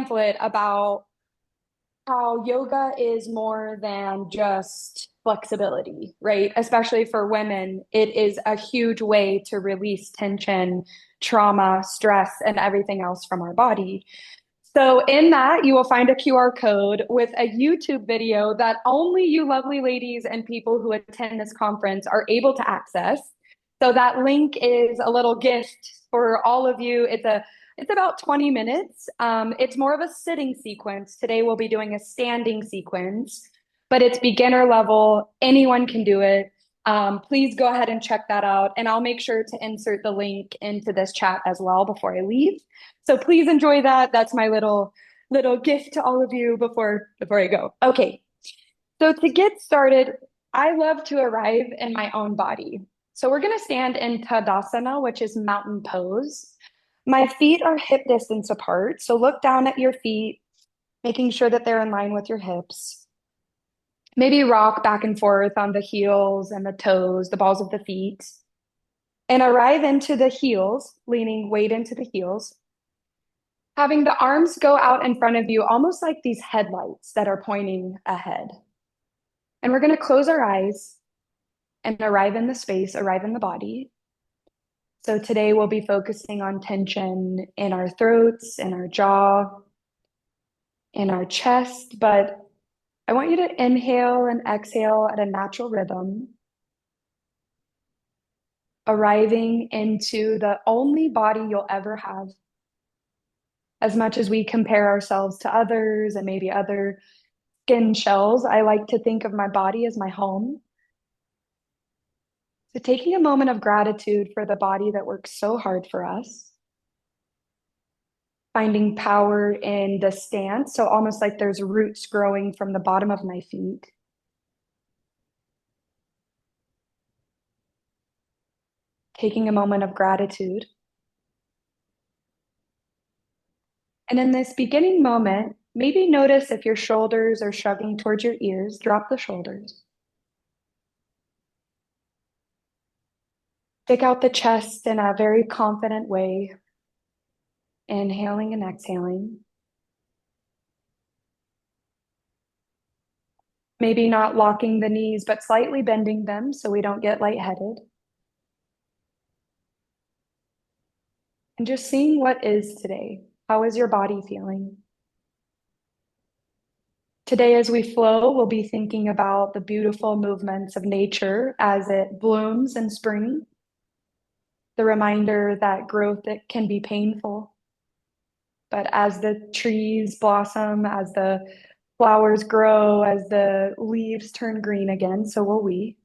pamphlet about how yoga is more than just flexibility, right? Especially for women, it is a huge way to release tension, trauma, stress, and everything else from our body. So, in that, you will find a QR code with a YouTube video that only you lovely ladies and people who attend this conference are able to access. So, that link is a little gift for all of you. It's about 20 minutes. It's more of a sitting sequence. Today, we'll be doing a standing sequence, but it's beginner level. Anyone can do it. Please go ahead and check that out. And I'll make sure to insert the link into this chat as well before I leave. So please enjoy that. That's my little gift to all of you before I go. Okay. So to get started, I love to arrive in my own body. So we're going to stand in Tadasana, which is mountain pose. My feet are hip distance apart. So look down at your feet, making sure that they're in line with your hips. Maybe rock back and forth on the heels and the toes, the balls of the feet, and arrive into the heels, leaning weight into the heels. Having the arms go out in front of you, almost like these headlights that are pointing ahead. And we're going to close our eyes and arrive in the space, arrive in the body. So today we'll be focusing on tension in our throats, in our jaw, in our chest, but I want you to inhale and exhale at a natural rhythm, arriving into the only body you'll ever have. As much as we compare ourselves to others and maybe other skin shells, I like to think of my body as my home. So taking a moment of gratitude for the body that works so hard for us. Finding power in the stance, so almost like there's roots growing from the bottom of my feet. Taking a moment of gratitude. And in this beginning moment, maybe notice if your shoulders are shrugging towards your ears, drop the shoulders. Stick out the chest in a very confident way, inhaling and exhaling. Maybe not locking the knees, but slightly bending them so we don't get lightheaded. And just seeing what is today. How is your body feeling? Today, as we flow, we'll be thinking about the beautiful movements of nature as it blooms in spring. The reminder that growth, it can be painful. But as the trees blossom, as the flowers grow, as the leaves turn green again, so will we.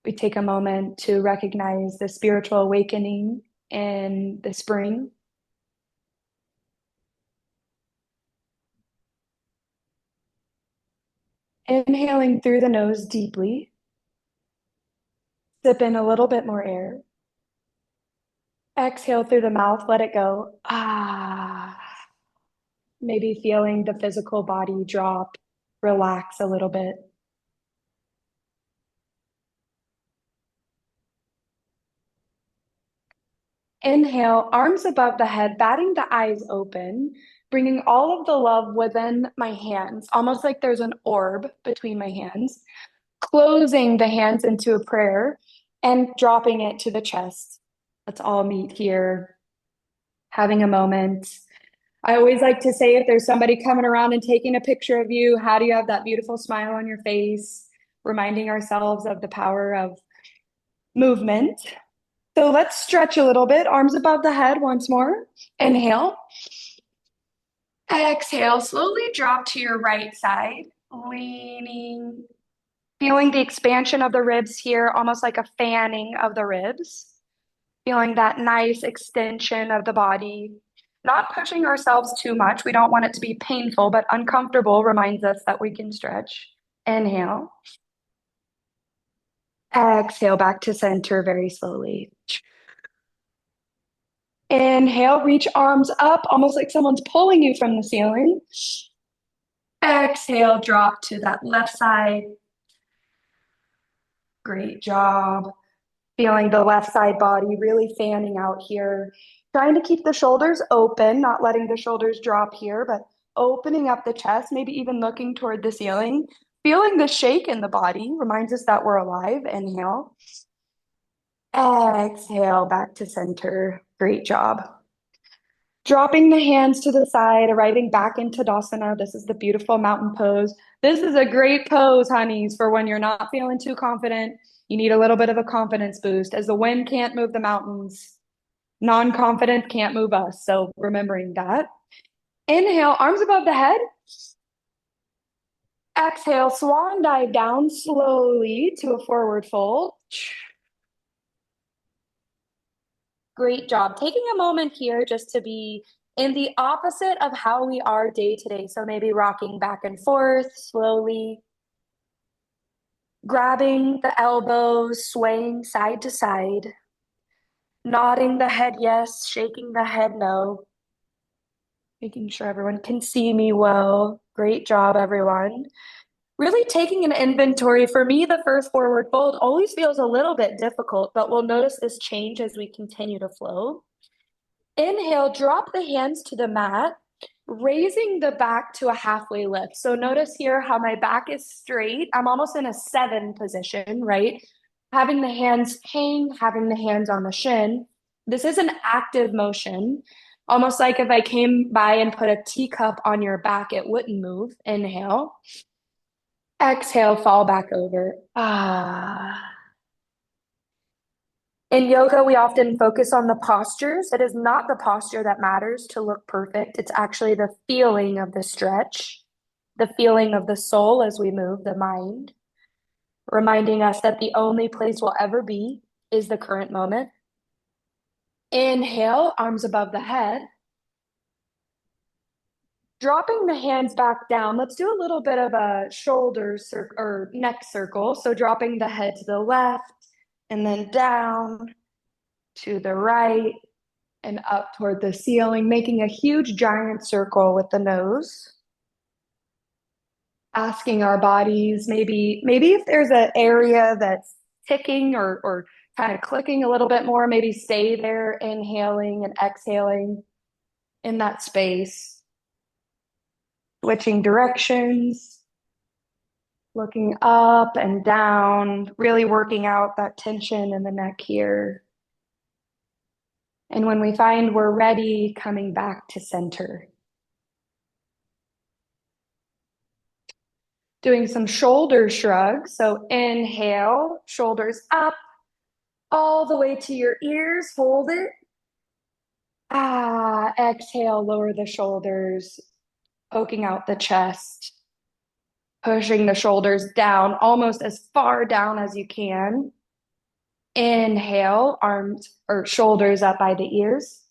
We take a moment to recognize the spiritual awakening in the spring. Inhaling through the nose deeply. Sip in a little bit more air. Exhale through the mouth, let it go. Maybe feeling the physical body drop, relax a little bit. Inhale, arms above the head, batting the eyes open, bringing all of the love within my hands, almost like there's an orb between my hands, closing the hands into a prayer and dropping it to the chest. Let's all meet here, having a moment. I always like to say if there's somebody coming around and taking a picture of you, how do you have that beautiful smile on your face? Reminding ourselves of the power of movement. So let's stretch a little bit, arms above the head once more. Inhale. Exhale, slowly drop to your right side, leaning, feeling the expansion of the ribs here, almost like a fanning of the ribs. Feeling that nice extension of the body, not pushing ourselves too much. We don't want it to be painful, but uncomfortable reminds us that we can stretch. Inhale. Exhale back to center very slowly. Inhale, reach arms up, almost like someone's pulling you from the ceiling. Exhale, drop to that left side. Great job. Feeling the left side body really fanning out here. Trying to keep the shoulders open, not letting the shoulders drop here, but opening up the chest, maybe even looking toward the ceiling. Feeling the shake in the body reminds us that we're alive. Inhale. Exhale back to center. Great job. Dropping the hands to the side, arriving back into Tadasana. This is the beautiful mountain pose. This is a great pose, honeys, for when you're not feeling too confident. You need a little bit of a confidence boost. As the wind can't move the mountains, non-confident can't move us. So remembering that. Inhale, arms above the head. Exhale, swan dive down slowly to a forward fold. Great job. Taking a moment here just to be in the opposite of how we are day to day. So maybe rocking back and forth slowly, grabbing the elbows, swaying side to side, nodding the head yes, shaking the head no, making sure everyone can see me well. Great job, everyone. Really taking an inventory. For me, the first forward fold always feels a little bit difficult, but we'll notice this change as we continue to flow. Inhale, drop the hands to the mat, raising the back to a halfway lift. So notice here how my back is straight. I'm almost in a 7 position, right? Having the hands hang, having the hands on the shin. This is an active motion, almost like if I came by and put a teacup on your back, it wouldn't move. Inhale. Exhale, fall back over. Ah. In yoga, we often focus on the postures. It is not the posture that matters to look perfect. It's actually the feeling of the stretch, the feeling of the soul as we move, the mind, reminding us that the only place we'll ever be is the current moment. Inhale, arms above the head. Dropping the hands back down. Let's do a little bit of a shoulder or neck circle. So dropping the head to the left and then down to the right and up toward the ceiling, making a huge giant circle with the nose. Asking our bodies, maybe if there's an area that's ticking or kind of clicking a little bit more, maybe stay there, inhaling and exhaling in that space. Switching directions, looking up and down, really working out that tension in the neck here. And when we find we're ready, coming back to center. Doing some shoulder shrugs. So inhale, shoulders up, all the way to your ears, hold it. Exhale, lower the shoulders, poking out the chest, pushing the shoulders down, almost as far down as you can. Inhale, arms or shoulders up by the ears.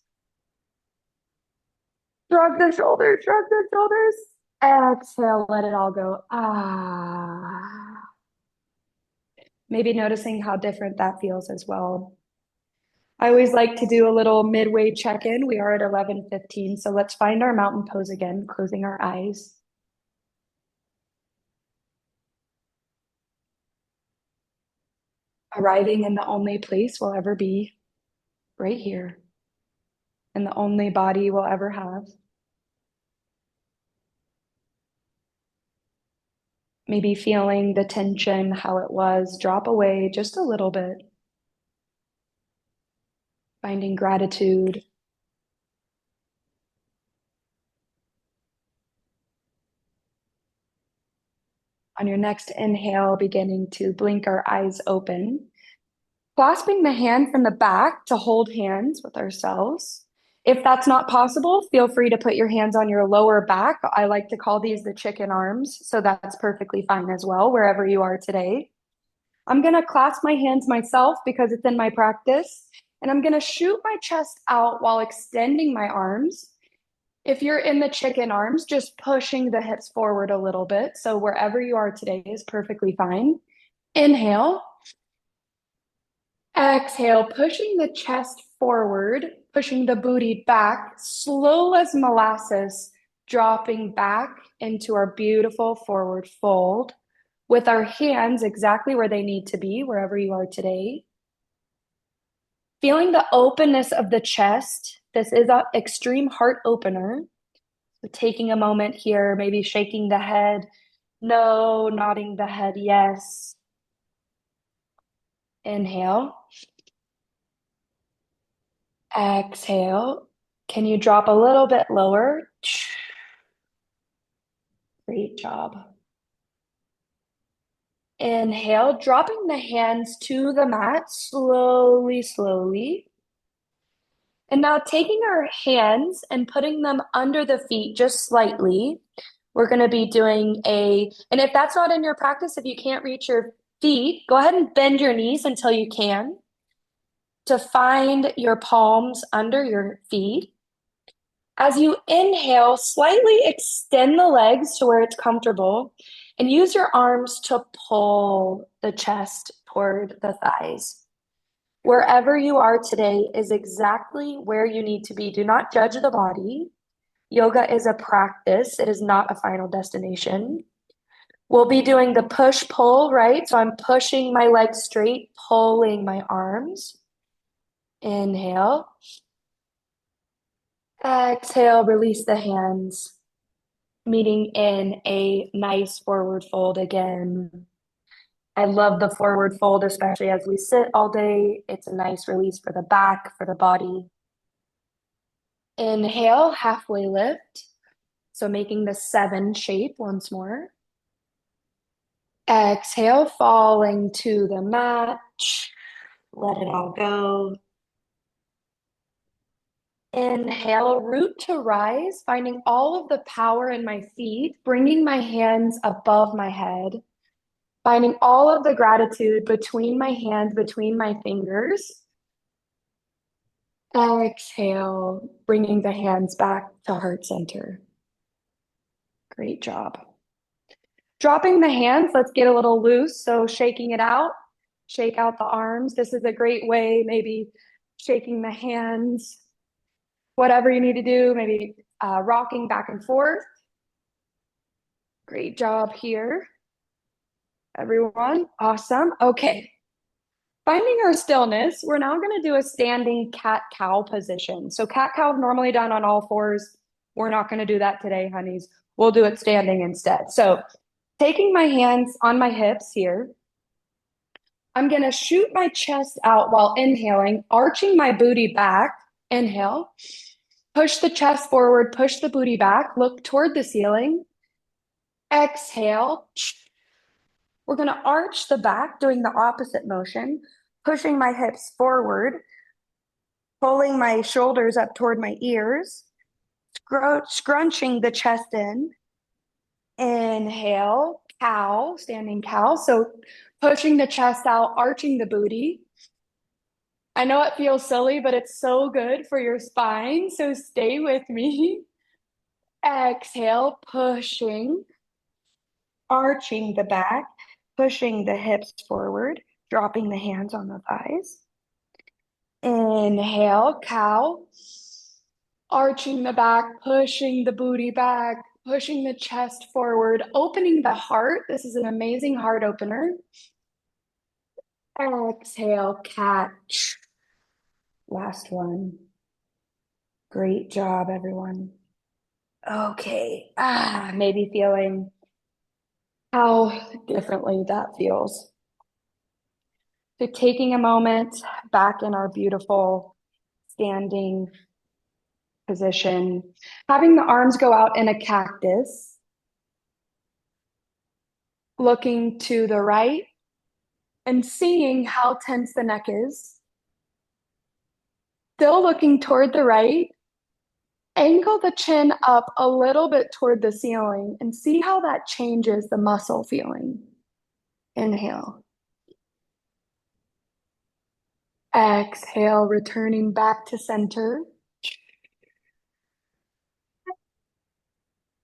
Shrug the shoulders, shrug the shoulders. Exhale, let it all go. Maybe noticing how different that feels as well. I always like to do a little midway check-in. We are at 11:15, so let's find our mountain pose again, closing our eyes. Arriving in the only place we'll ever be, right here, and the only body we'll ever have. Maybe feeling the tension, how it was, drop away just a little bit. Finding gratitude. On your next inhale, beginning to blink our eyes open. Clasping the hand from the back to hold hands with ourselves. If that's not possible, feel free to put your hands on your lower back. I like to call these the chicken arms, so that's perfectly fine as well, wherever you are today. I'm going to clasp my hands myself because it's in my practice, and I'm going to shoot my chest out while extending my arms. If you're in the chicken arms, just pushing the hips forward a little bit. So wherever you are today is perfectly fine. Inhale. Exhale, pushing the chest forward, pushing the booty back, slow as molasses, dropping back into our beautiful forward fold with our hands exactly where they need to be, wherever you are today. Feeling the openness of the chest. This is an extreme heart opener. So taking a moment here, maybe shaking the head, no, nodding the head, yes. Inhale. Exhale. Can you drop a little bit lower? Great job. Inhale, dropping the hands to the mat slowly, slowly. And now taking our hands and putting them under the feet just slightly. We're going to be doing and if that's not in your practice, if you can't reach your feet, go ahead and bend your knees until you can to find your palms under your feet. As you inhale, slightly extend the legs to where it's comfortable and use your arms to pull the chest toward the thighs. Wherever you are today is exactly where you need to be. Do not judge the body. Yoga is a practice, it is not a final destination. We'll be doing the push-pull, right? So I'm pushing my legs straight, pulling my arms. Inhale. Exhale, release the hands, meeting in a nice forward fold again. I love the forward fold, especially as we sit all day. It's a nice release for the back, for the body. Inhale, halfway lift. So making the 7 shape once more. Exhale, falling to the mat. Let it all go. Inhale, root to rise, finding all of the power in my feet, bringing my hands above my head, finding all of the gratitude between my hands, between my fingers. Exhale, bringing the hands back to heart center. Great job. Dropping the hands, let's get a little loose. So shaking it out, shake out the arms. This is a great way, maybe shaking the hands, whatever you need to do, maybe rocking back and forth. Great job here, everyone. Awesome. Okay. Finding our stillness, we're now going to do a standing cat-cow position. So cat-cow is normally done on all fours. We're not going to do that today, honeys. We'll do it standing instead. So taking my hands on my hips here, I'm going to shoot my chest out while inhaling, arching my booty back. Inhale. Push the chest forward, push the booty back, look toward the ceiling. Exhale. We're going to arch the back, doing the opposite motion, pushing my hips forward, pulling my shoulders up toward my ears, scrunching the chest in. Inhale, cow, standing cow. So pushing the chest out, arching the booty. I know it feels silly, but it's so good for your spine. So stay with me. Exhale, pushing, arching the back, pushing the hips forward, dropping the hands on the thighs. Inhale, cow, arching the back, pushing the booty back, pushing the chest forward, opening the heart. This is an amazing heart opener. Exhale, cat. Last one. Great job, everyone. Okay. Maybe feeling how differently that feels. So taking a moment back in our beautiful standing position, having the arms go out in a cactus, looking to the right and seeing how tense the neck is. Still looking toward the right, angle the chin up a little bit toward the ceiling and see how that changes the muscle feeling. Inhale. Exhale, returning back to center.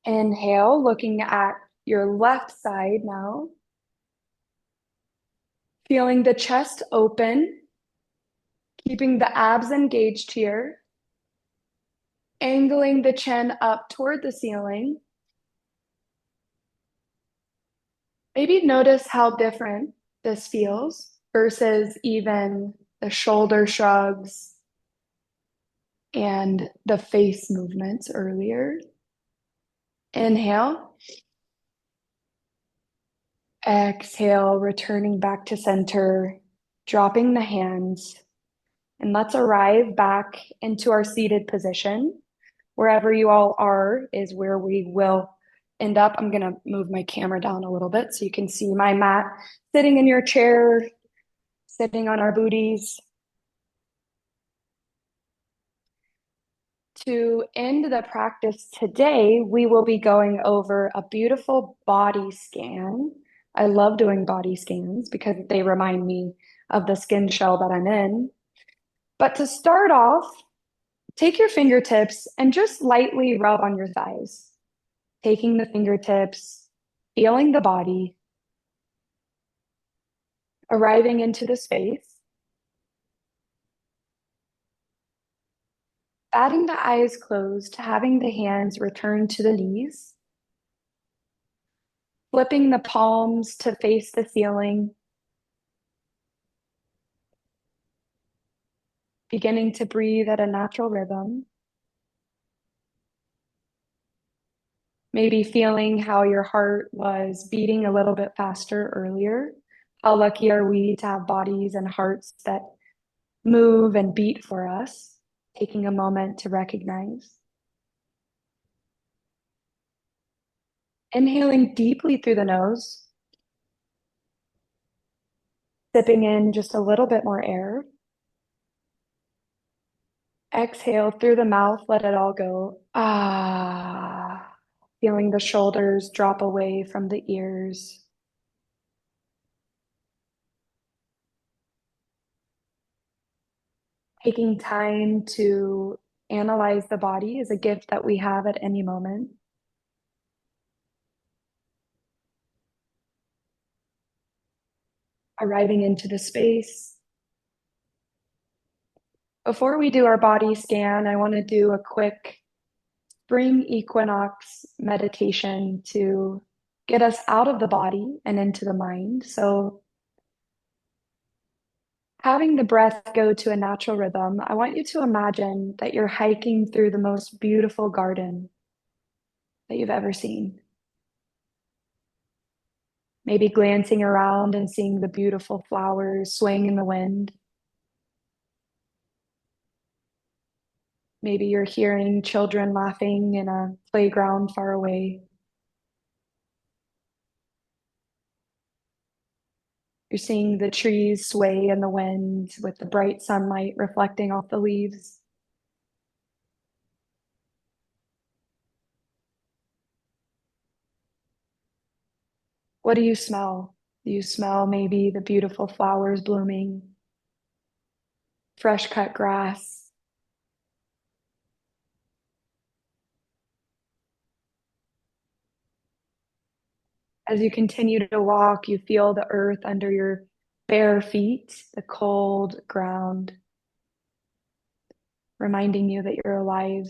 Inhale, looking at your left side now. Feeling the chest open, keeping the abs engaged here. Angling the chin up toward the ceiling. Maybe notice how different this feels versus even the shoulder shrugs, and the face movements earlier. Inhale, exhale, returning back to center, dropping the hands, and let's arrive back into our seated position. Wherever you all are is where we will end up. I'm going to move my camera down a little bit so you can see my mat sitting in your chair, sitting on our booties. To end the practice today, we will be going over a beautiful body scan. I love doing body scans because they remind me of the skin shell that I'm in. But to start off, take your fingertips and just lightly rub on your thighs, taking the fingertips, feeling the body, arriving into the space. Batting the eyes closed, having the hands return to the knees, flipping the palms to face the ceiling, beginning to breathe at a natural rhythm. Maybe feeling how your heart was beating a little bit faster earlier. How lucky are we to have bodies and hearts that move and beat for us? Taking a moment to recognize. Inhaling deeply through the nose, sipping in just a little bit more air. Exhale through the mouth, let it all go. Ah, feeling the shoulders drop away from the ears. Taking time to analyze the body is a gift that we have at any moment. Arriving into the space. Before we do our body scan, I want to do a quick spring equinox meditation to get us out of the body and into the mind. So, having the breath go to a natural rhythm, I want you to imagine that you're hiking through the most beautiful garden that you've ever seen. Maybe glancing around and seeing the beautiful flowers swaying in the wind. Maybe you're hearing children laughing in a playground far away. You're seeing the trees sway in the wind with the bright sunlight reflecting off the leaves. What do you smell? Do you smell maybe the beautiful flowers blooming, fresh cut grass? As you continue to walk, you feel the earth under your bare feet, the cold ground, reminding you that you're alive.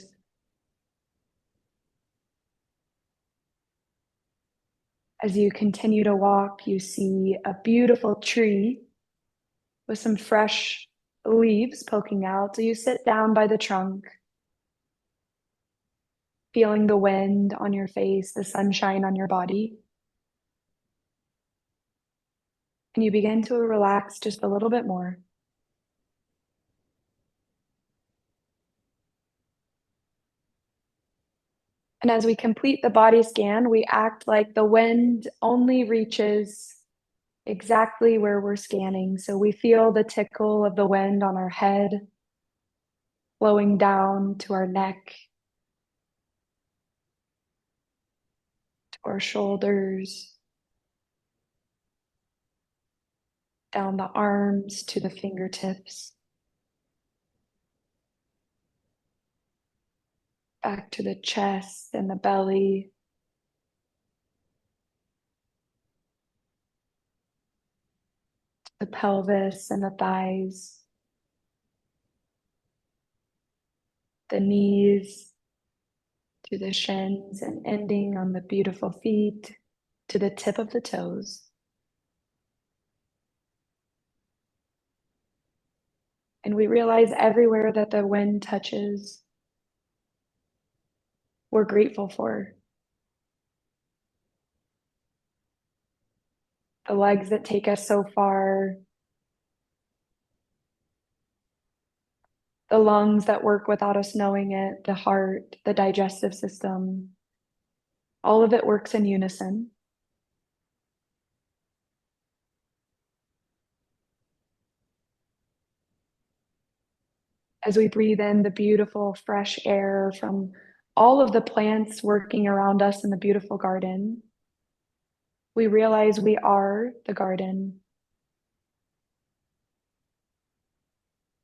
As you continue to walk, you see a beautiful tree with some fresh leaves poking out. So you sit down by the trunk, feeling the wind on your face, the sunshine on your body. And you begin to relax just a little bit more. And as we complete the body scan, we act like the wind only reaches exactly where we're scanning. So we feel the tickle of the wind on our head, flowing down to our neck, to our shoulders, down the arms to the fingertips, back to the chest and the belly, the pelvis and the thighs, the knees to the shins, and ending on the beautiful feet to the tip of the toes. And we realize everywhere that the wind touches, we're grateful for. The legs that take us so far, the lungs that work without us knowing it, the heart, the digestive system, all of it works in unison. As we breathe in the beautiful fresh air from all of the plants working around us in the beautiful garden, we realize we are the garden.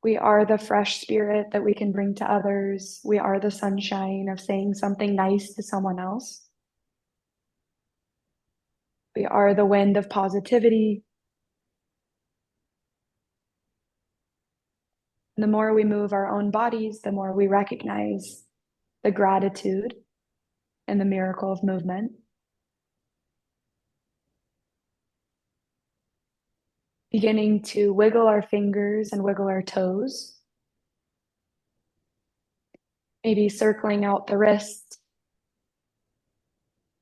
We are the fresh spirit that we can bring to others. We are the sunshine of saying something nice to someone else. We are the wind of positivity. And the more we move our own bodies, the more we recognize the gratitude and the miracle of movement. Beginning to wiggle our fingers and wiggle our toes. Maybe circling out the wrist.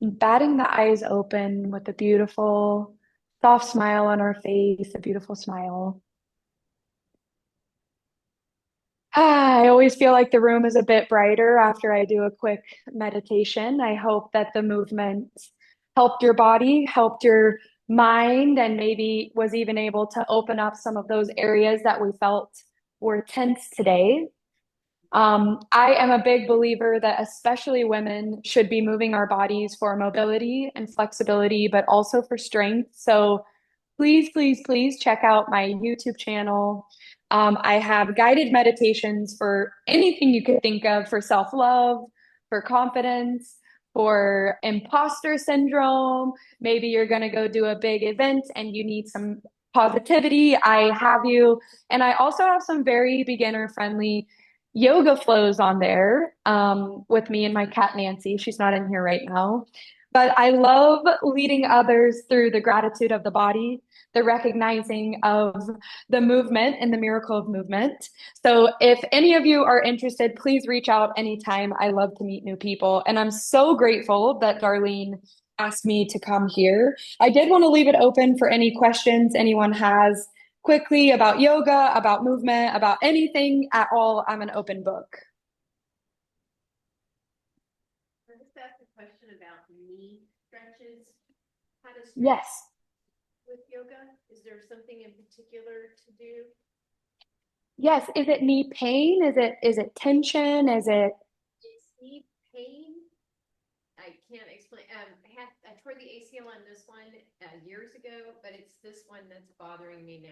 Batting the eyes open with a beautiful, soft smile on our face, a beautiful smile. I always feel like the room is a bit brighter after I do a quick meditation. I hope that the movement helped your body, helped your mind, and maybe was even able to open up some of those areas that we felt were tense today. I am a big believer that especially women should be moving our bodies for mobility and flexibility, but also for strength. So please, please, please check out my YouTube channel. I have guided meditations for anything you could think of for self-love, for confidence, for imposter syndrome. Maybe you're going to go do a big event and you need some positivity. I have you. And I also have some very beginner friendly yoga flows on there with me and my cat Nancy. She's not in here right now. But I love leading others through the gratitude of the body, the recognizing of the movement and the miracle of movement. So if any of you are interested, please reach out anytime. I love to meet new people. And I'm so grateful that Darlene asked me to come here. I did want to leave it open for any questions anyone has quickly about yoga, about movement, about anything at all. I'm an open book. I just asked a question about knee stretches. How to stretch Yes. with yoga? Is there something in particular to do? Yes. Is it knee pain? Is it tension? Is it It's knee pain. I can't explain. I tore the ACL on this one years ago, but it's this one that's bothering me now.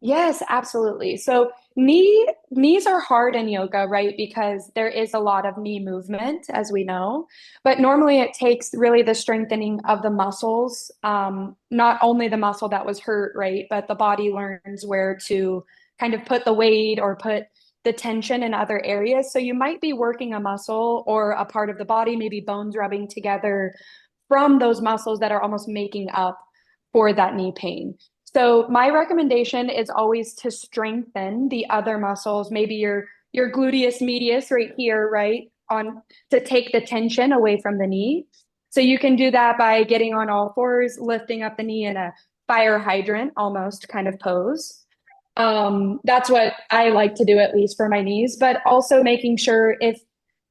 Yes, absolutely. So knees are hard in yoga, right? Because there is a lot of knee movement, as we know. But normally it takes really the strengthening of the muscles, not only the muscle that was hurt, right? But the body learns where to kind of put the weight or put the tension in other areas. So you might be working a muscle or a part of the body, maybe bones rubbing together from those muscles that are almost making up for that knee pain. So my recommendation is always to strengthen the other muscles, maybe your gluteus medius right here, right? On to take the tension away from the knee. So you can do that by getting on all fours, lifting up the knee in a fire hydrant almost kind of pose. That's what I like to do, at least for my knees, but also making sure if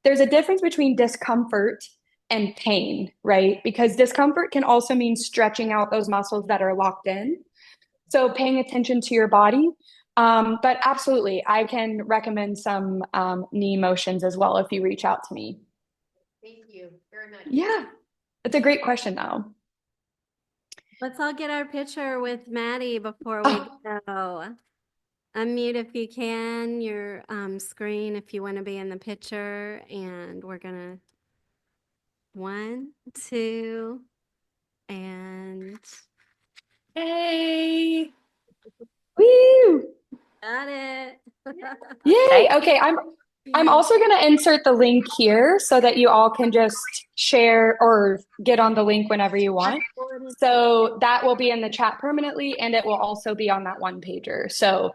there's a difference between discomfort and pain, right? Because discomfort can also mean stretching out those muscles that are locked in. So paying attention to your body. But absolutely, I can recommend some knee motions as well if you reach out to me. Thank you very much. Yeah, it's a great question though. Let's all get our picture with Maddie before we Oh, go. Unmute if you can, your screen if you want to be in the picture. And we're gonna 1, 2, and hey. Woo! got it. Yay. Okay, I'm also going to insert the link here so that you all can just share or get on the link whenever you want. So that will be in the chat permanently and it will also be on that one pager. So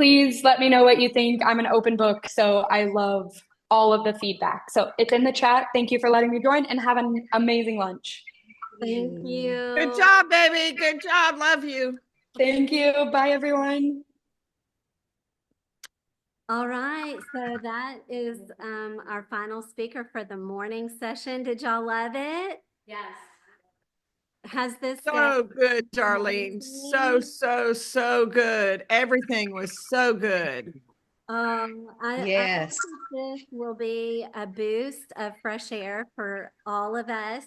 Please let me know what you think. I'm an open book, so I love all of the feedback. So it's in the chat. Thank you for letting me join and have an amazing lunch. Thank you. Good job, baby. Good job. Love you. Thank you. Bye, everyone. All right, so that is our final speaker for the morning session. Did y'all love it? Yes. Has this So been good, Darlene. So good. Everything was so good. I Yes. hope this will be a boost of fresh air for all of us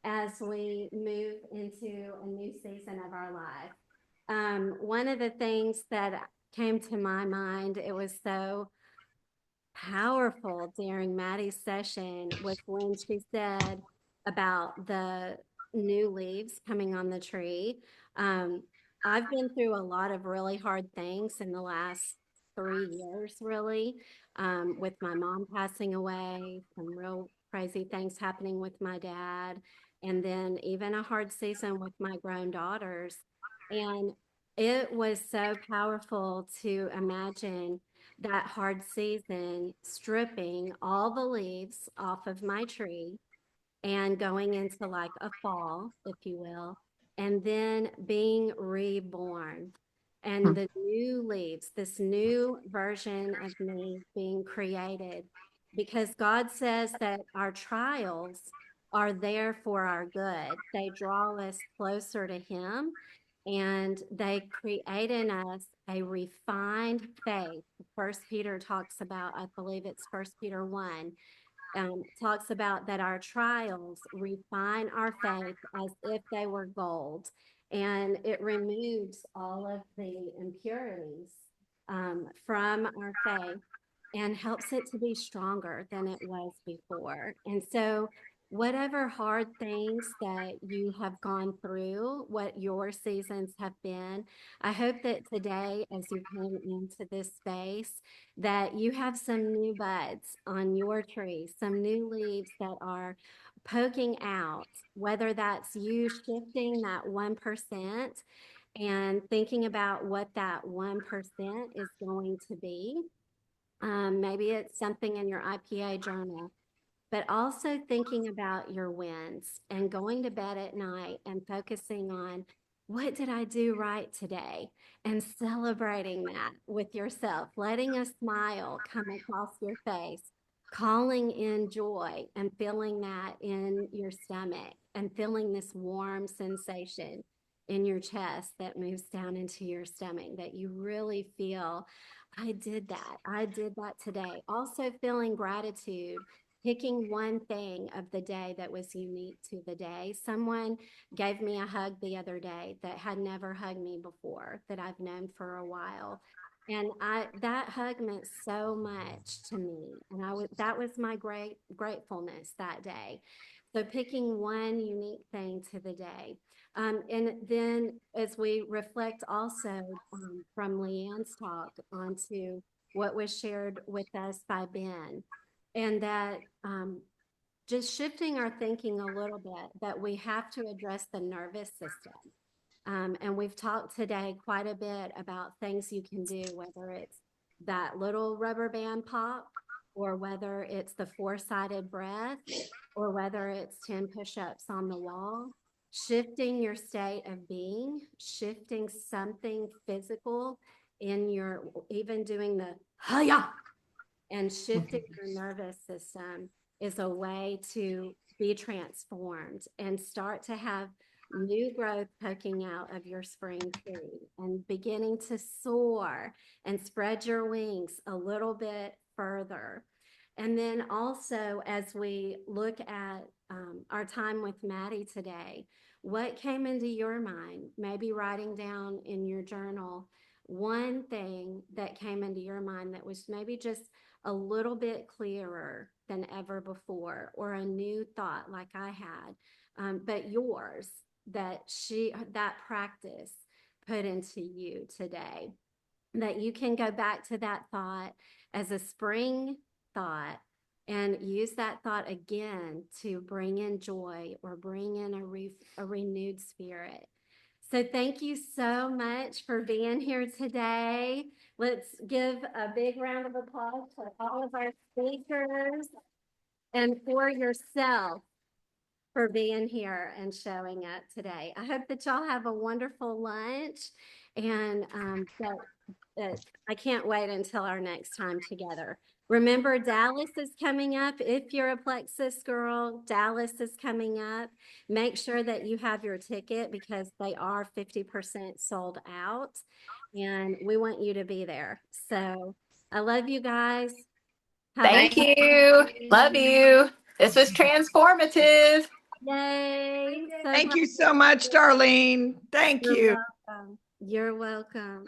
as we move into a new season of our life. One of the things that came to my mind, it was so powerful during Maddie's session, was when she said about the new leaves coming on the tree. I've been through a lot of really hard things in the last 3 years, really, with my mom passing away, some real crazy things happening with my dad, and then even a hard season with my grown daughters. And it was so powerful to imagine that hard season stripping all the leaves off of my tree and going into like a fall, if you will, and then being reborn. And the new leaves, this new version of me being created, because God says that our trials are there for our good. They draw us closer to Him and they create in us a refined faith. First Peter talks about, I believe it's First Peter 1, talks about that our trials refine our faith as if they were gold, and it removes all of the impurities from our faith and helps it to be stronger than it was before. And so whatever hard things that you have gone through, what your seasons have been, I hope that today, as you came into this space, that you have some new buds on your tree, some new leaves that are poking out, whether that's you shifting that 1% and thinking about what that 1% is going to be. Maybe it's something in your IPA journal, but also thinking about your wins and going to bed at night and focusing on what did I do right today and celebrating that with yourself, letting a smile come across your face, calling in joy and feeling that in your stomach and feeling this warm sensation in your chest that moves down into your stomach, that you really feel, I did that. I did that today. Also feeling gratitude, picking one thing of the day that was unique to the day. Someone gave me a hug the other day that had never hugged me before, that I've known for a while. And that hug meant so much to me. And that was my gratefulness that day. So picking one unique thing to the day. And then as we reflect also from Leanne's talk onto what was shared with us by Ben, and that just shifting our thinking a little bit, that we have to address the nervous system. And we've talked today quite a bit about things you can do, whether it's that little rubber band pop, or whether it's the 4-sided breath, or whether it's 10 push-ups on the wall. Shifting your state of being, shifting something physical in your, even doing the hiya, and shifting your nervous system is a way to be transformed and start to have new growth poking out of your spring tree and beginning to soar and spread your wings a little bit further. And then also, as we look at our time with Maddie today, what came into your mind? Maybe writing down in your journal one thing that came into your mind that was maybe just a little bit clearer than ever before, or a new thought like I had, but yours, that practice put into you today, that you can go back to that thought as a spring thought and use that thought again to bring in joy or bring in a renewed spirit. So thank you so much for being here today. Let's give a big round of applause for all of our speakers and for yourself for being here and showing up today. I hope that y'all have a wonderful lunch, and I can't wait until our next time together. Remember, Dallas is coming up. If you're a Plexus girl, Dallas is coming up. Make sure that you have your ticket because they are 50% sold out, and we want you to be there. So I love you guys. Thank you. Love you. This was transformative. Yay. So Thank glad you so much, Darlene. Thank you're you. welcome. You're welcome.